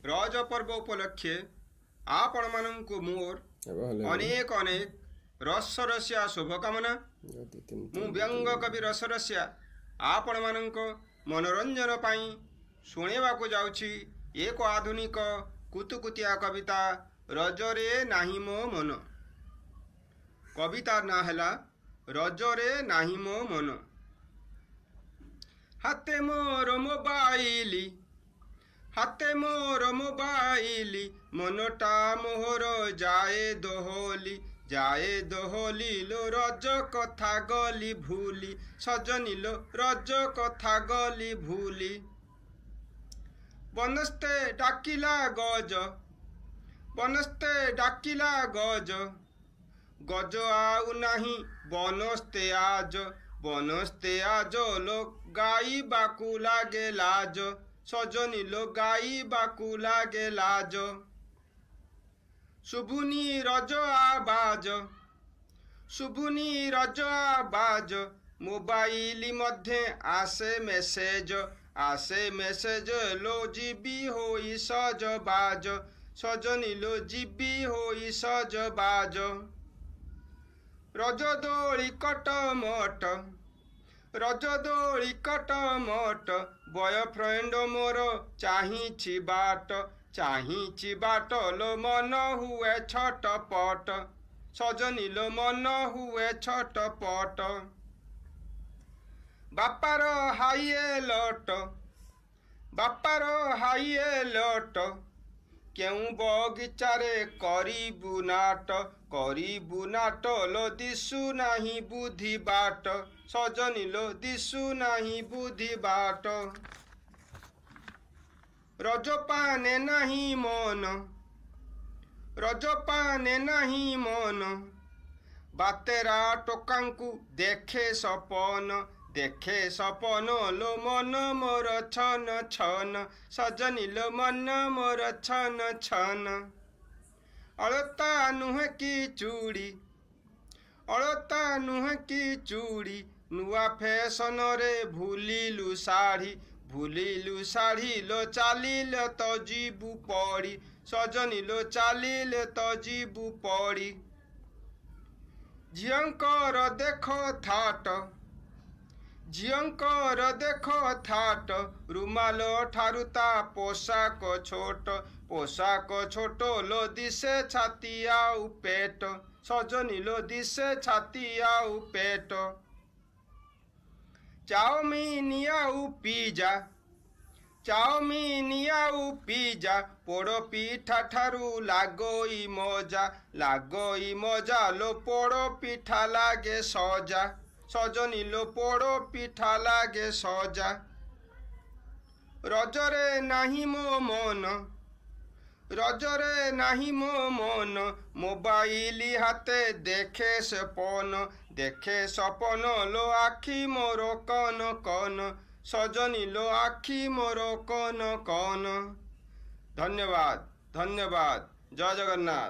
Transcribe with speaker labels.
Speaker 1: रज पर्व उपलक्षे आपण मानंकु मोर अनेक अनेक रसरसिया शुभकामना। मु व्यंग कवि रसरसिया आपण मानंक मनोरंजन पाई शुणेबाकु जाउछि एक आधुनिक कुतुकुतिया कविता रजरे नाही मो मन। कवितार ना हैला रजरे नाही मो मन। हाते मोर मोबाइली हाते मोर मोबाइली मनटा मोहर जाए दोहली लो रज कथा गली भूली सजनी लो रज कथा गली भूली। बनस्ते डाकिला गज बनस्ते डाकिला गज गज आउ नाही बनस्ते आज लो गाई बाकू लागे लाज सजनी लो गाई बाकू लागे लाज। शुभुनी रज आबाज मोबाइल मध्य आसे मेसेज लो जीबी होई सजबाज सजनी लो जीबी होई सजबाज। रज दोली कटमट बॉयफ्रेंड मोर चाहिछि बाट लो मन हुए छटपट सजनी लो मन हुए छटपट। बापार हाइए लट केउ बगीचारे करिबु नाट लो दिसु नाही बुद्धि बाट सजनी लो दिसु नाही बुद्धि बाट। रजपाने नाही मन बातेरा टोकांकु देखे सपन लो मन मोर छन सजनी लो मन मोर छन। अलता नुहे की चूड़ी नुआ फैशन रे भूलिलु साड़ी लो चालिल तो जीबू पड़ी सजनी लो चालिल तो जीबू पड़ी। झियंकर देखो थाट रुमाल ठारुता पोशाक छोट लो दिसे छाती आउ पेट सजनी लो दिसे छाती आउ पेट। चाउमीन आउ पिज्जा पोड़ो पिठा ठारू लागोई मजा लो पोड़ो पिठा लागे सजा सजनी लो पोड़ो पिठा लागे सजा। रजरे नाही मो मन मोबाइल हाथे देखे सपन लो आखी मोर कन सजनी लो आखी मोर कन। धन्यवाद जय जगन्नाथ।